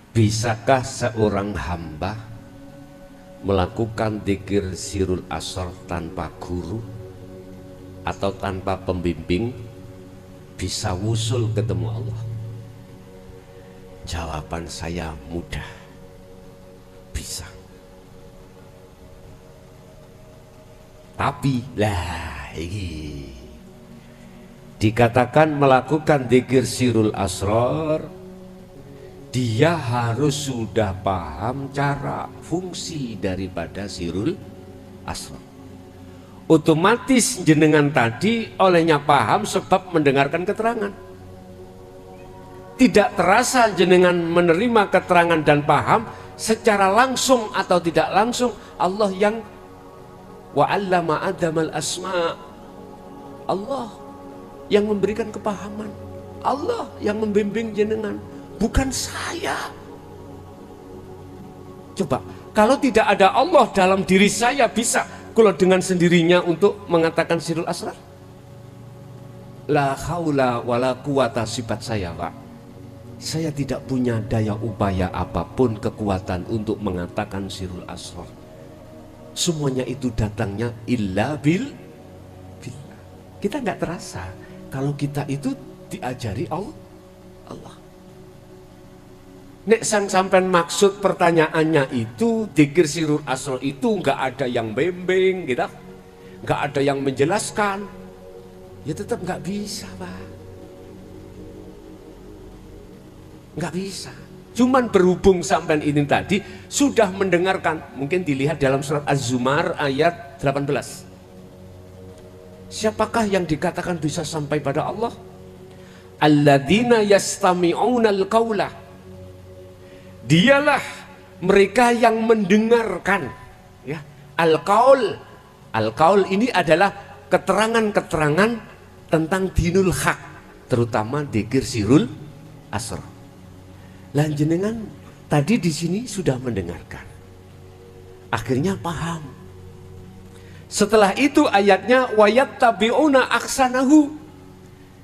Bisakah seorang hamba melakukan dzikir sirul asrar tanpa guru atau tanpa pembimbing bisa wusul ketemu Allah? Jawaban saya mudah, bisa. Tapi dikatakan melakukan dzikir sirul asrar, dia harus sudah paham cara fungsi daripada sirul asrar. Otomatis jenengan tadi olehnya paham sebab mendengarkan keterangan. Tidak terasa jenengan menerima keterangan dan paham secara langsung atau tidak langsung. Allah yang wa'allama adamal asma', Allah yang memberikan kepahaman, Allah yang membimbing jenengan, bukan saya. Coba kalau tidak ada Allah dalam diri saya, bisa kalau dengan sendirinya untuk mengatakan sirul asrar? La haula wala quwata, sifat saya Pak, saya tidak punya daya upaya apapun, kekuatan untuk mengatakan sirul asrar. Semuanya itu datangnya illa billah. Kita nggak terasa kalau kita itu diajari Allah. Nek sampean maksud pertanyaannya itu dzikir sirul asrar itu nggak ada yang bimbing, gitu, nggak ada yang menjelaskan, ya tetap nggak bisa Pak, nggak bisa. Cuman berhubung sampean ini tadi sudah mendengarkan, mungkin dilihat dalam surat Az-Zumar ayat 18. Siapakah yang dikatakan bisa sampai pada Allah? Alladzina yastami'unal qaula, dialah mereka yang mendengarkan, ya. Al-qaul ini adalah keterangan-keterangan tentang dinul haq, terutama dzikir sirul asrar. Jenengan tadi di sini sudah mendengarkan, akhirnya paham. Setelah itu ayatnya wayattabi'una ahsanahu,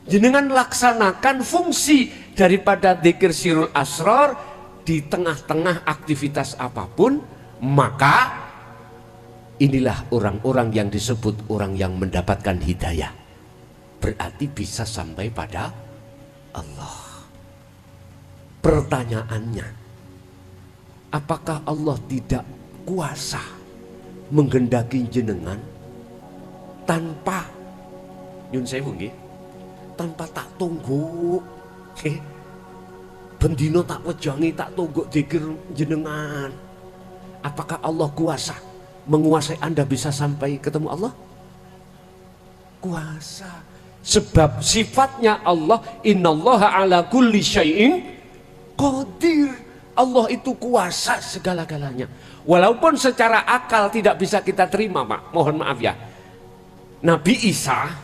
jenengan laksanakan fungsi daripada dzikir sirul asrar di tengah-tengah aktivitas apapun, maka inilah orang-orang yang disebut orang yang mendapatkan hidayah. Berarti bisa sampai pada Allah. Pertanyaannya, apakah Allah tidak kuasa menghendaki jenengan tanpa nyun sewu nggih, tanpa tak tunggu bendino tak wejangi tak tunggu dzikir jenengan? Apakah Allah kuasa menguasai Anda bisa sampai ketemu Allah? Kuasa, sebab sifatnya Allah innallaha ala kulli syai'in qadir. Allah itu kuasa segala-galanya. Walaupun secara akal tidak bisa kita terima Pak, mohon maaf ya, Nabi Isa,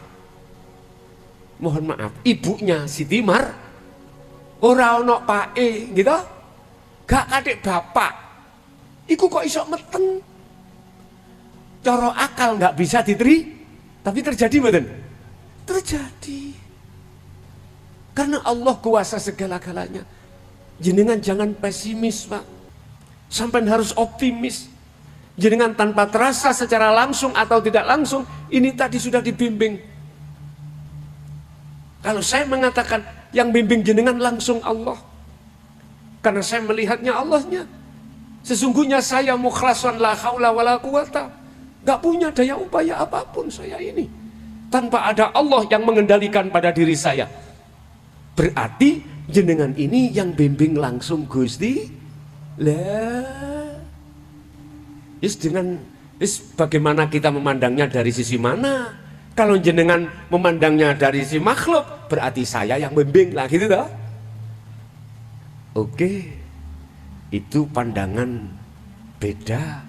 mohon maaf, ibunya Siti Mar ora ono pake gitu, gak kadek bapak, iku kok iso meteng. Cara akal gak bisa diterima, tapi terjadi betul? Terjadi. Karena Allah kuasa segala-galanya. Jenengan jangan pesimis Pak, sampai harus optimis. Jenengan tanpa terasa secara langsung atau tidak langsung, ini tadi sudah dibimbing. Kalau saya mengatakan yang bimbing jenengan langsung Allah, karena saya melihatnya Allahnya. Sesungguhnya saya mukhlasan la haula wala quwata, gak punya daya upaya apapun saya ini, tanpa ada Allah yang mengendalikan pada diri saya. Berarti jenengan ini yang bimbing langsung Gusti. Lah, bagaimana kita memandangnya, dari sisi mana? Kalau jenengan memandangnya dari sisi makhluk, berarti saya yang bimbing lah, gitu toh. Oke, itu pandangan beda.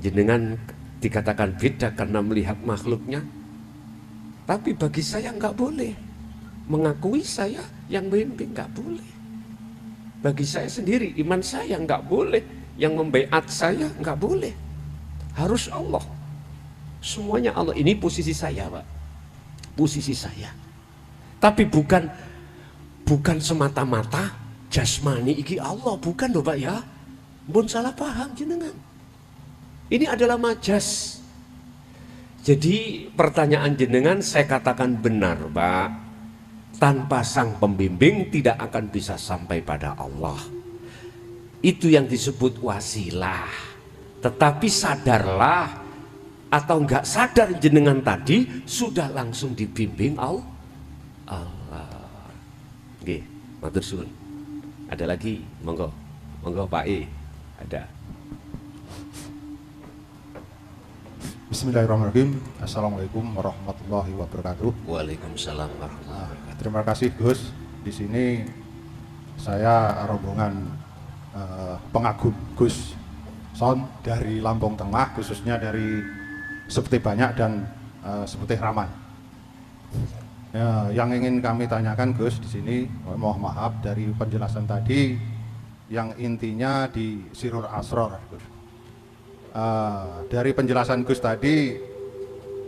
Jenengan dikatakan beda karena melihat makhluknya, tapi bagi saya nggak boleh mengakui saya yang bimbing, nggak boleh. Bagi saya sendiri, iman saya nggak boleh, yang membaiat saya nggak boleh, harus Allah. Semuanya Allah. Ini posisi saya Pak, posisi saya. Tapi bukan semata-mata jasmani iki Allah, bukan loh Pak ya. Mbon salah paham jenengan. Ini adalah majas. Jadi pertanyaan jenengan saya katakan benar Pak. Tanpa sang pembimbing tidak akan bisa sampai pada Allah. Itu yang disebut wasilah. Tetapi sadarlah atau enggak sadar jenengan tadi sudah langsung dibimbing Allah. Oke, matur suwun. Ada lagi, monggo Pak E. Ada. Bismillahirrahmanirrahim. Assalamualaikum warahmatullahi wabarakatuh. Waalaikumsalam warahmatullahi wabarakatuh. Terima kasih Gus. Di sini saya rombongan pengagum Gus Son dari Lampung Tengah, khususnya dari Seputih Banyak dan Seputih Raman. Ya, yang ingin kami tanyakan Gus di sini, mohon maaf dari penjelasan tadi yang intinya di Sirur Asror Gus. Dari penjelasan Gus tadi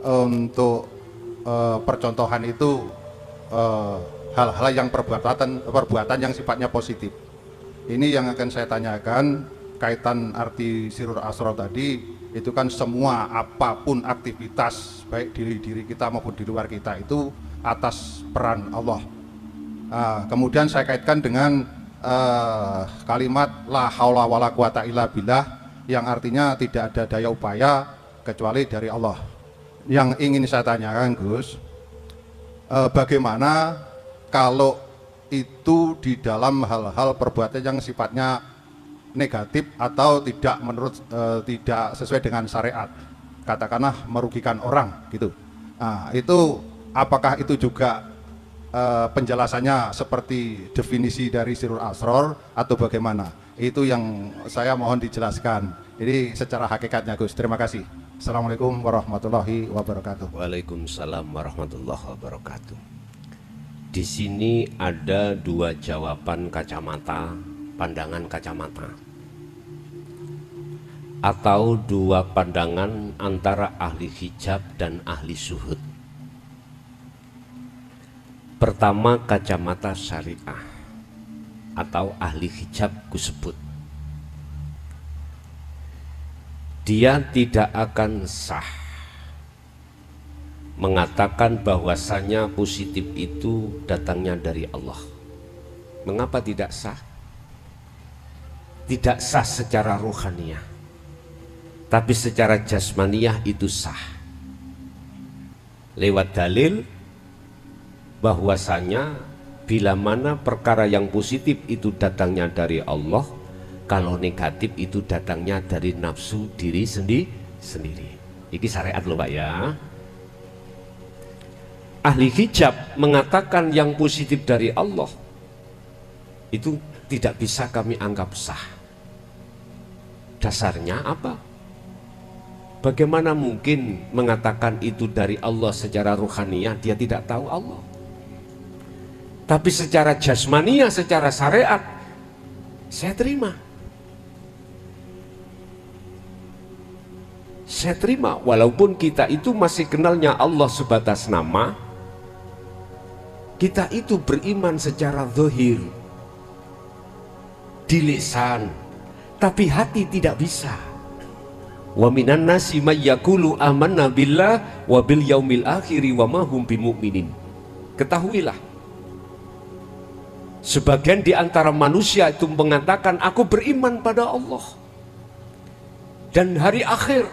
untuk percontohan itu hal-hal yang perbuatan yang sifatnya positif. Ini yang akan saya tanyakan kaitan arti Sirur Asror tadi, itu kan semua apapun aktivitas baik diri kita maupun di luar kita itu atas peran Allah. Kemudian saya kaitkan dengan kalimat la haula wala quwata illa billah yang artinya tidak ada daya upaya kecuali dari Allah. Yang ingin saya tanyakan Gus, bagaimana kalau itu di dalam hal-hal perbuatan yang sifatnya negatif atau tidak tidak sesuai dengan syariat, katakanlah merugikan orang gitu. Nah, itu apakah itu juga penjelasannya seperti definisi dari Sirul Asror atau bagaimana? Itu yang saya mohon dijelaskan. Ini secara hakikatnya Gus. Terima kasih. Assalamualaikum warahmatullahi wabarakatuh. Waalaikumsalam warahmatullahi wabarakatuh. Di sini ada dua jawaban kacamata, pandangan kacamata, atau dua pandangan antara ahli hijab dan ahli syuhud. Pertama, kacamata syariah atau ahli hijab kusebut. Dia tidak akan sah mengatakan bahwasanya positif itu datangnya dari Allah. Mengapa tidak sah? Tidak sah secara ruhaniyah, tapi secara jasmaniyah itu sah. Lewat dalil bahwasanya bila mana perkara yang positif itu datangnya dari Allah, kalau negatif itu datangnya dari nafsu diri sendiri. Ini syariat loh Pak ya. Ahli hijab mengatakan yang positif dari Allah itu tidak bisa kami anggap sah. Dasarnya apa? Bagaimana mungkin mengatakan itu dari Allah secara ruhaniyah, dia tidak tahu Allah. Tapi secara jasmaniyah, secara syariat, saya terima. Saya terima, walaupun kita itu masih kenalnya Allah sebatas nama, kita itu beriman secara zahir, di lisan, tapi hati tidak bisa. Wa minan nasi may yaqulu amanna billah wa bil yaumil akhiri wa ma hum bimumin. Ketahuilah, sebagian di antara manusia itu mengatakan aku beriman pada Allah dan hari akhir.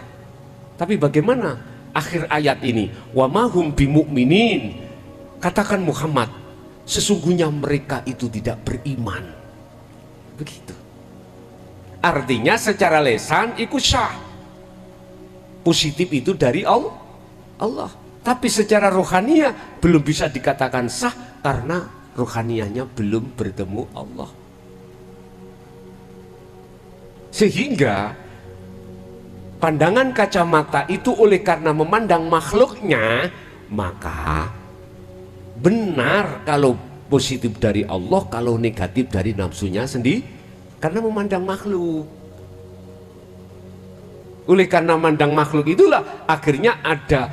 Tapi bagaimana akhir ayat ini? Wa ma hum bimuminin. Katakan Muhammad, sesungguhnya mereka itu tidak beriman. Begitu. Artinya secara lisan ikut syah, positif itu dari Allah. Tapi secara rohaniah belum bisa dikatakan sah karena rohaniahnya belum bertemu Allah. Sehingga pandangan kacamata itu oleh karena memandang makhluknya, maka benar kalau positif dari Allah, kalau negatif dari nafsunya sendiri, karena memandang makhluk. Oleh karena memandang makhluk itulah akhirnya ada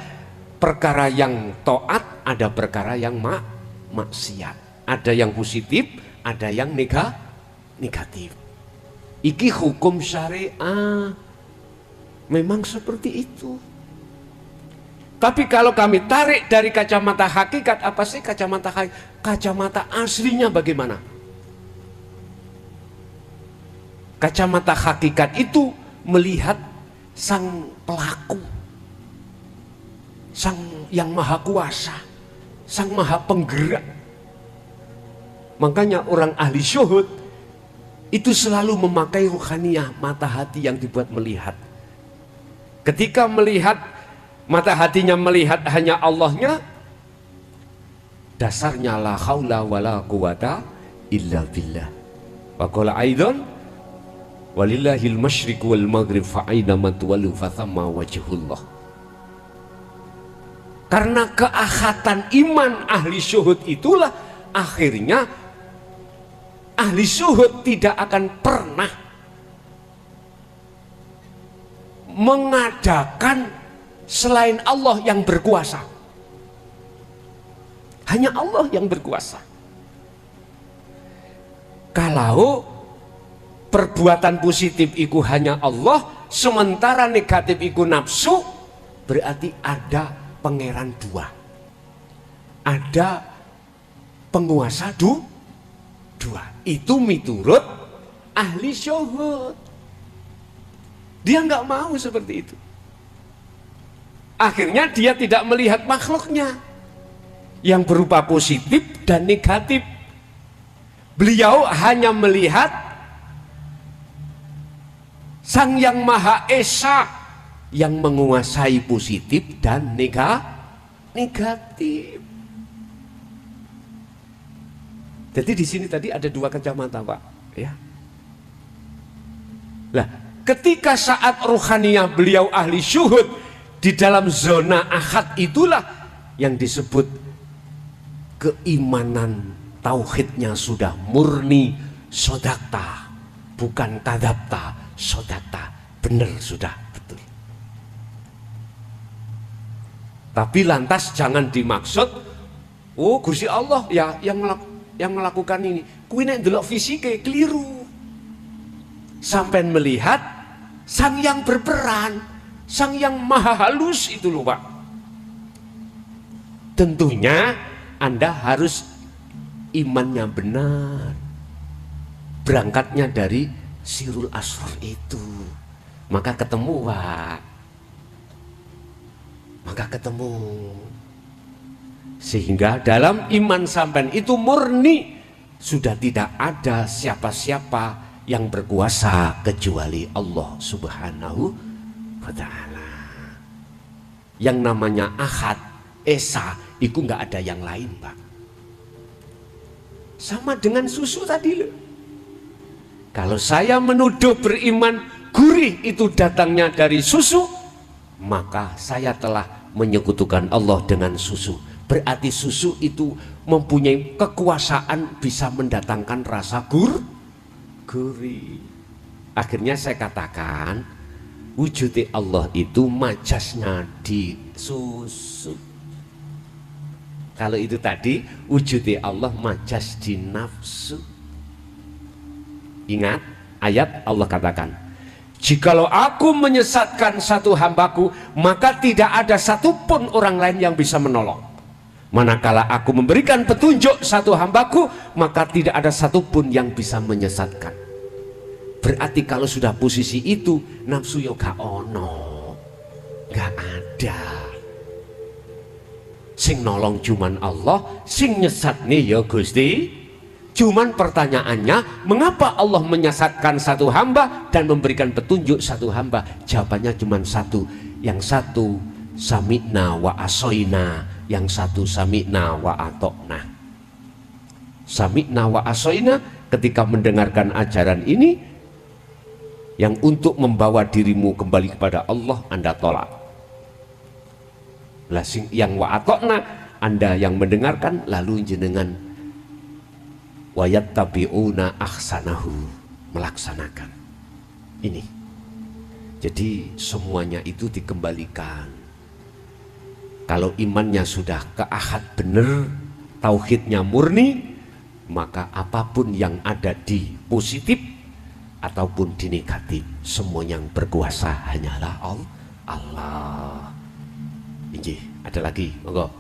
perkara yang taat, ada perkara yang maksiat, ada yang positif, ada yang negatif. Iki hukum syariah. Memang seperti itu. Tapi kalau kami tarik dari kacamata hakikat, apa sih kacamata hakikat? Kacamata aslinya bagaimana? Kacamata hakikat itu melihat sang pelaku, sang yang maha kuasa, sang maha penggerak. Makanya orang ahli syuhud itu selalu memakai ruhaniyah, mata hati yang dibuat melihat. Ketika melihat, mata hatinya melihat hanya Allahnya, dasarnya la haula wala quwata illa billah. Wa qala aidan walillahil masyriq wal maghrib fa aina ma tuwallu fa thamma wajhullah. Karena keahatan iman ahli syuhud itulah akhirnya ahli syuhud tidak akan pernah mengadakan selain Allah yang berkuasa. Hanya Allah yang berkuasa. Kalau perbuatan positif itu hanya Allah, sementara negatif itu nafsu, berarti ada pangeran dua. Ada penguasa dua. Itu miturut ahli syuhud. Dia nggak mau seperti itu. Akhirnya dia tidak melihat makhluknya yang berupa positif dan negatif. Beliau hanya melihat Sang Yang Maha Esa yang menguasai positif dan negatif. Jadi di sini tadi ada dua kacamata, Pak, ya. Lah, ketika saat ruhaniyah beliau ahli syuhud di dalam zona ahad, itulah yang disebut keimanan tauhidnya sudah murni, sodakta, bukan kadapta, sodakta, benar sudah betul. Tapi lantas jangan dimaksud, oh Gusti Allah ya yang melakukan ini, kuwi nek ndelok fisike keliru. Sampai melihat sang yang berperan, sang yang maha halus itu loh, Pak. Tentunya Anda harus imannya benar, berangkatnya dari Sirul Asrar itu, maka ketemu, Pak. Maka ketemu. Sehingga dalam iman sampean itu murni, sudah tidak ada siapa-siapa yang berkuasa kecuali Allah Subhanahu wa ta'ala. Yang namanya ahad, esa, itu nggak ada yang lain, Pak. Sama dengan susu tadi loh. Kalau saya menuduh beriman gurih itu datangnya dari susu, maka saya telah menyekutukan Allah dengan susu. Berarti susu itu mempunyai kekuasaan bisa mendatangkan rasa gurih. Akhirnya saya katakan, wujud Allah itu majasnya di susu. Kalau itu tadi wujud Allah majas di nafsu. Ingat ayat Allah katakan, jikalau aku menyesatkan satu hambaku, maka tidak ada satupun orang lain yang bisa menolong. Manakala aku memberikan petunjuk satu hambaku, maka tidak ada satupun yang bisa menyesatkan. Berarti kalau sudah posisi itu, nafsu yo gak ono, gak ada. Sing nolong cuman Allah, sing nyesat nih ya Gusti. Cuman pertanyaannya, mengapa Allah menyesatkan satu hamba dan memberikan petunjuk satu hamba? Jawabannya cuma satu. Yang satu sami'na wa asoina, yang satu sami'na wa atokna. Sami'na wa asoina, ketika mendengarkan ajaran ini yang untuk membawa dirimu kembali kepada Allah, Anda tolak. Lah yang wa atokna, Anda yang mendengarkan lalu jenengan wayat tabiuna ahsanahu, melaksanakan ini. Jadi semuanya itu dikembalikan. Kalau imannya sudah ke ahad benar, tauhidnya murni, maka apapun yang ada di positif ataupun di negatif, semua yang berkuasa hanyalah Allah. Ini ada lagi, monggo.